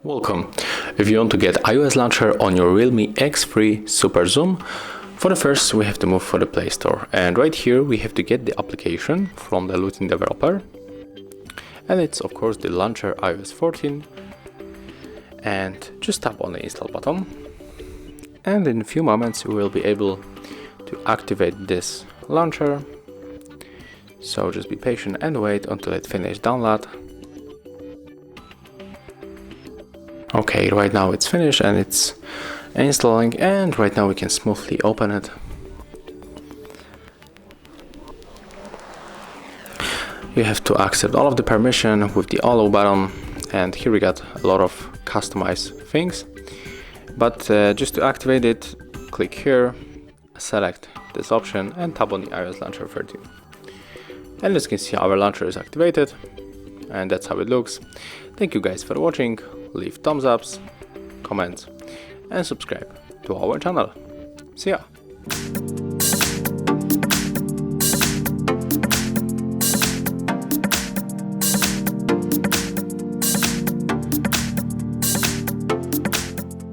Welcome. If you want to get iOS launcher on your REALME X3 SuperZoom, for the first we have to move for the Play Store, and right here we have to get the application from the Lutin developer, and it's of course the launcher iOS 14, and just tap on the install button, and in a few moments we will be able to activate this launcher. So just be patient and wait until it finishes download. Okay, right now it's finished and it's installing, and right now we can smoothly open it. You have to accept all of the permission with the allow button, and here we got a lot of customized things. But just to activate it, click here, select this option and tap on the iOS launcher 13. And as you can see, our launcher is activated, and that's how it looks. Thank you guys for watching. Leave thumbs ups, comments, and subscribe to our channel. See ya!